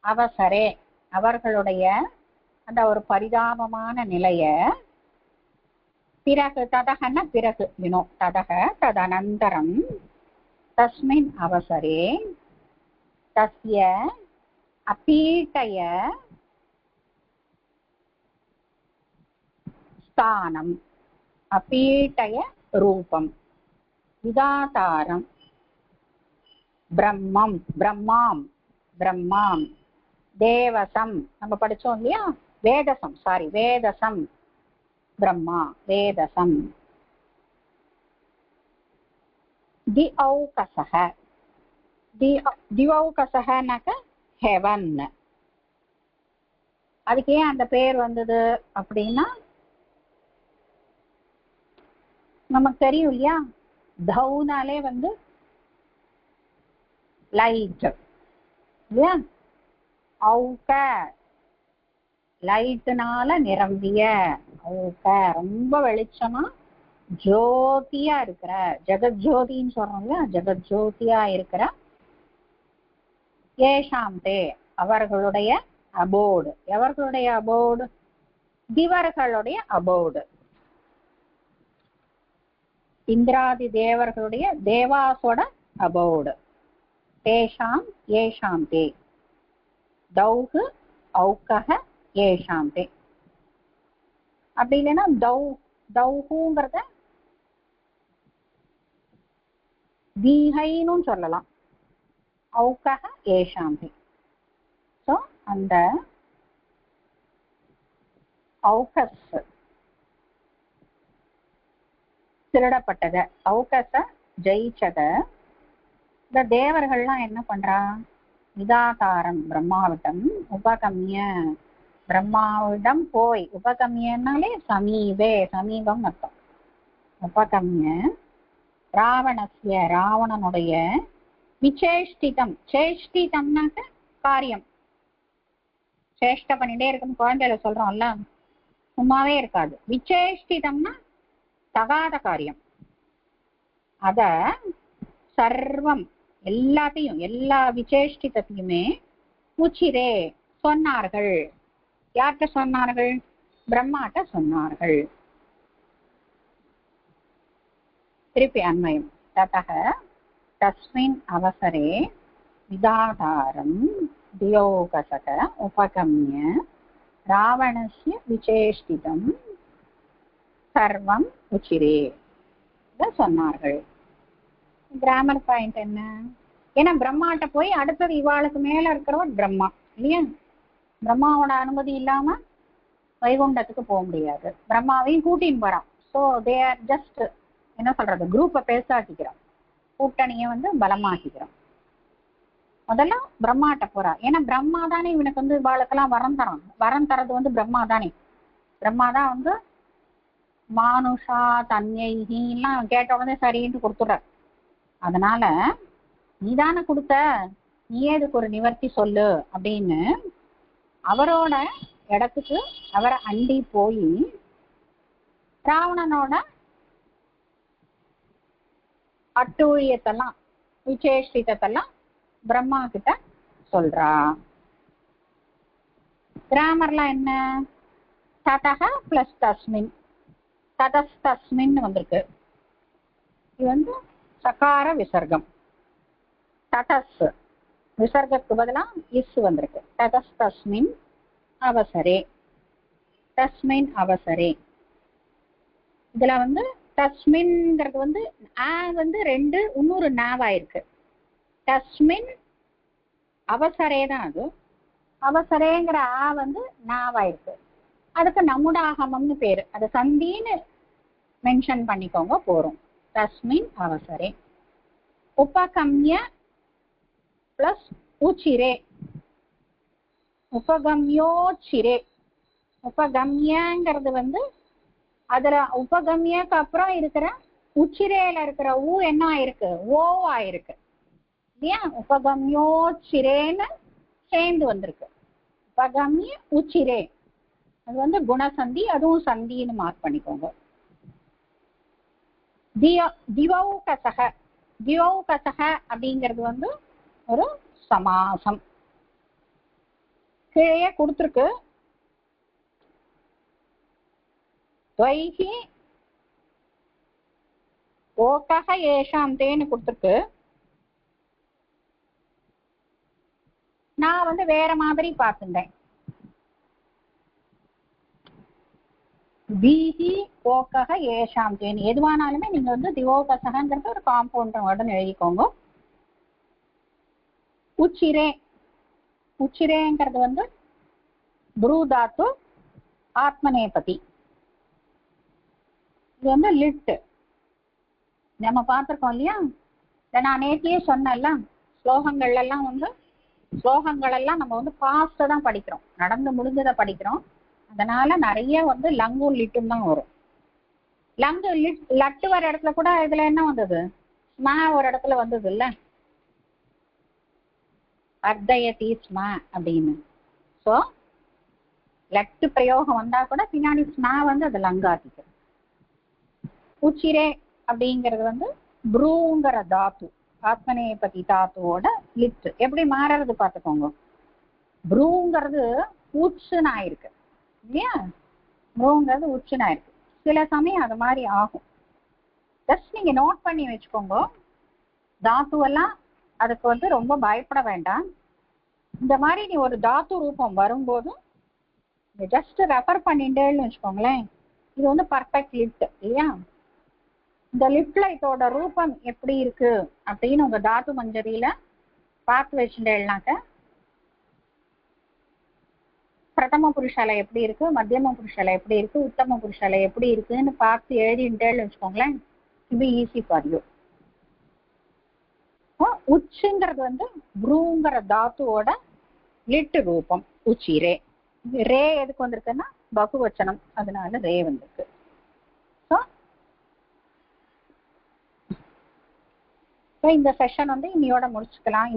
அவசரே அவர்களுடைய அந்த ஒரு பரிதாபமான நிலைய பிறகு ததகன பிறகு ததக ததனந்தரம் தஸ்மின் அவசரே தஸ்ய அப்பீட்டய ஸ்தானம் அப்பீட்டய ரூபம் விதாதாரம் பிரம்மம் பிரம்மாம் பிரம்மாம் தேவசம் நம்ம படிச்சோம் இல்லையா? வேதசம் வேதசம் பிரம்மா வேதசம் தியௌகசः தியௌகசஹனாக்க ஹெவன். அதுக்கு ஏன் அந்த பேர் வந்தது அப்படின்னா நமக்கு தெரியும் இல்லையா? தௌனாலே வந்து லைட் இல்லையா? ஔக லைட்னால நிரம்பிய, ஔக ரொம்ப வெளிச்சமா ஜோதியா இருக்கிற, ஜெகஜோதின்னு சொல்றோம்ல, ஜெகஜோதியா இருக்கிற ஏஷாந்தே அவர்களுடைய அபோடு. எவர்களுடைய அபோடு? திவர்களுடைய அபோடு. இந்திராதி தேவர்களுடைய தேவாசோட அபோடு. தேஷாம் ஏஷாந்தே தௌஹு ஔகஹ ஏஷாந்தே. அப்படி இல்லைன்னா தௌஹுங்கிறத தீஹைன்னு சொல்லலாம். ஔகஹ ஏஷாந்தே. ஸோ அந்த ஔகஸ் திருடப்பட்டத, ஔகஸ ஜெயிச்சத இந்த தேவர்கள்லாம் என்ன பண்றா? விதாதாரம் பிரம்மாவிடம் உபகம்ய பிரம்மாவிடம் போய், உபகம்யனாலே சமீபே சமீபம் அர்த்தம். உபகம்ய ராவணஸ்ய ராவணனுடைய விசேஷ்டிதம். சேஷ்டிதம்னாக்க காரியம். சேஷ்ட பண்ணிட்டே இருக்கும் குழந்தையில சொல்றோம்ல, சும்மாவே இருக்காது. விசேஷ்டிதம்னா தகாத காரியம். அத சர்வம் எல்லாத்தையும் எல்லா விசேஷ்டிதத்தையுமே உச்சிரே சொன்னார்கள். யார்கிட்ட சொன்னார்கள்? பிரம்மாட்ட சொன்னார்கள். திருப்பி அன்வயம். ததக தஸ்மின் அவசரே விதாதாரம் தியோகசக உபகம்ய ராவணஸ்ய விசேஷ்டிதம் சர்வம் உச்சிரே சொன்னார்கள். கிராமர் பாயிண்ட் என்ன? ஏன்னா பிரம்மாட்ட போய் அடுத்தது இவாளுக்கு மேல இருக்கிறவர் பிரம்மா இல்லையா? பிரம்மாவோட அனுமதி இல்லாம வைகுண்டத்துக்கு போக முடியாது. பிரம்மாவையும் கூட்டின்னு போறான். ஸோ தே ஆர் ஜஸ்ட் என்ன சொல்றது, குரூப்பை பெருசாக்கிக்கிறோம், கூட்டணியை வந்து பலமாக்கிக்கிறோம். முதல்ல பிரம்மாட்ட போறா. ஏன்னா பிரம்மா தானே இவனுக்கு வந்து இவாளுக்கெல்லாம் வரம் தரான். வரம் தரது வந்து பிரம்மா தானே. பிரம்மா தான் வந்து மானுஷா தன்யைலாம் கேட்ட உடனே சரின்னு கொடுத்துடுற. அதனால நீதானே கொடுத்த, நீ எதுக்கு ஒரு நிவர்த்தி சொல்லு அப்படின்னு அவரோட இடத்துக்கு அவரை அண்டி போய் ராவணனோட அட்டூழியத்தெல்லாம் விசேஷித்தெல்லாம் பிரம்மா கிட்ட சொல்றா. கிராமர்ல என்ன ததஹ பிளஸ் தஸ்மின், ததஸ்தஸ்மின் வந்திருக்கு. இது வந்து சகார விசர்க்கம். ததஸ் விசர்கத்துக்கு பதிலா இஸ் வந்திருக்கு. ததஸ்தஸ்மின் அவசரே, தஸ்மின் அவசரே. இதுல வந்து தஸ்மின்ங்கிறது வந்து வந்து ரெண்டு இன்னொரு நாவாயிருக்கு. தஸ்மின் அவசரே தான் அது. அவசரேங்கிற வந்து நாவாயிருக்கு. அதுக்கு நமுடாகமம்னு பேரு. அது சந்தின்னு மென்ஷன் பண்ணிக்கோங்க போறோம். தஸ்மின் அவசரே. உபகம்ய பிளஸ் உச்சிரே, உபகம்யோச்சிரே. உபகம்யங்கிறது வந்து அதுல உபகம்யக்கு அப்புறம் இருக்கிற உச்சிரேல இருக்கிற ஊ என்ன ஆயிருக்கு? ஓ ஆயிருக்கு இல்லையா? உபகம்யோச்சிரேன்னு சேர்ந்து வந்திருக்கு. உபகம்ய உச்சிரே அது வந்து குணசந்தி, அதுவும் சந்தின்னு மார்க் பண்ணிக்கோங்க. திவௌகசக, திவௌகசக அப்படிங்கிறது வந்து ஒரு சமாசம். கீழே கொடுத்துருக்கு. துவைஹி ஓகஹ ஏஷாம் தேன்னு கொடுத்துருக்கு. நான் வந்து வேற மாதிரி பார்த்துட்டேன். பீஹி ஓகஹ ஏஷாம் தேன் எதுவானாலுமே நீங்க வந்து திவோகசகங்கிறது ஒரு காம்பவுண்ட் வேர்டுன்னு எழுதிக்கோங்க. உச்சிரே, உச்சிரேங்கிறது வந்து புரூதாத்து ஆத்மநேபதி. இது வந்து லிட்டு நம்ம பார்த்துருக்கோம் இல்லையா? இதை நான் நேற்றையே சொன்னேன்ல, ஸ்லோகங்கள் எல்லாம் வந்து ஸ்லோகங்கள் எல்லாம் நம்ம வந்து ஃபாஸ்ட்டாக தான் படிக்கிறோம், நடந்து முடிஞ்சதை படிக்கிறோம். அதனால நிறைய வந்து லங்கும் லிட்டும் தான் வரும். லங்கு லட்டு வர இடத்துல கூட இதுல என்ன வந்தது? ஸ்மா ஒரு இடத்துல வந்தது இல்ல, அர்த்தயதி ஸ்மா அப்படின்னு. ஸோ லட்டு பிரயோகம் வந்தா கூட பின்னாடி ஸ்மா வந்து அது லங்காதிக்கு. உச்சிரே அப்படிங்கிறது வந்து ப்ரூங்கிற தாத்து, ஆத்மநேபதி தாத்துவோட லிட்டு எப்படி மாறுறது பார்த்துக்கோங்க. ப்ரூங்கிறது உச்சுன்னு ஆயிருக்கு இல்லையா? ப்ரூங்கிறது உச்சுன்னு ஆயிருக்கு. சில சமயம் அது மாதிரி ஆகும். ஜஸ்ட் நீங்க நோட் பண்ணி வச்சுக்கோங்க. தாத்துவெல்லாம் அதுக்கு வந்து ரொம்ப பயப்பட வேண்டாம். இந்த மாதிரி நீ ஒரு தாத்து ரூபம் வரும்போது ஜஸ்ட் ரெஃபர் பண்ணிட்டேன்னு வச்சுக்கோங்களேன். இது வந்து பர்ஃபெக்ட் லிட் இல்லையா? இந்த லிப்ட்ல இதோட ரூபம் எப்படி இருக்கு அப்படின்னு உங்க தாத்து மஞ்சரியில பார்த்து வச்சுட்டேன்னாக்க பிரதம புருஷாலை எப்படி இருக்கு, மத்தியம புருஷாலை எப்படி இருக்கு, உத்தம புருஷாலை எப்படி இருக்குன்னு பார்த்து எழுதிட்டேன்னு வச்சுக்கோங்களேன். இது ஈஸி ஃபார் யூ. உச்சுங்கிறது வந்து ப்ரூங்கிற தாத்துவோட லிட்டு ரூபம் உச்சிரே. ரே எதுக்கு வந்திருக்குன்னா பகுவச்சனம், அதனால ரே வந்திருக்கு. இந்த செஷன் வந்து இன்னையோட முடிச்சுக்கலாம்.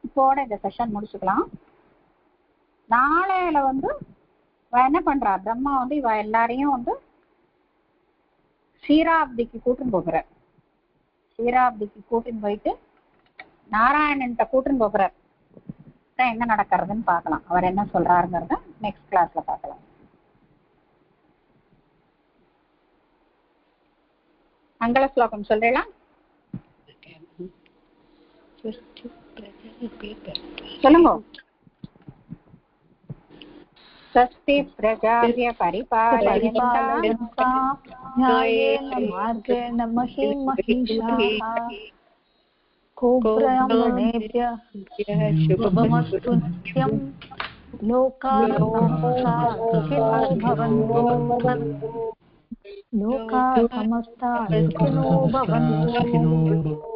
இப்போட இந்த செஷன் முடிச்சுக்கலாம். நாளையில வந்து என்ன பண்றா பிரம்மா வந்து இவ எல்லாரையும் வந்து க்ஷீராப்திக்கு கூட்டின்னு போகிறார். க்ஷீராப்திக்கு கூட்டின்னு போயிட்டு நாராயணன்கிட்ட கூட்டின்னு போகிறார். என்ன நடக்கிறதுன்னு பார்க்கலாம். அவர் என்ன சொல்றாருங்கிறத நெக்ஸ்ட் கிளாஸ்ல பார்க்கலாம். மங்கள ஸ்லோகம் சொல்றீங்களா? சொல்லுங்க. स्वस्ति प्रजाभ्य परिपालयन्तां न्यायेन मार्गेण महीं महिषाः गोब्राह्मणेभ्यः शुभमस्तु नित्यं लोकाः सुखिनो भवन्तु। लोकाः समस्ताः सुखिनो भवन्तु।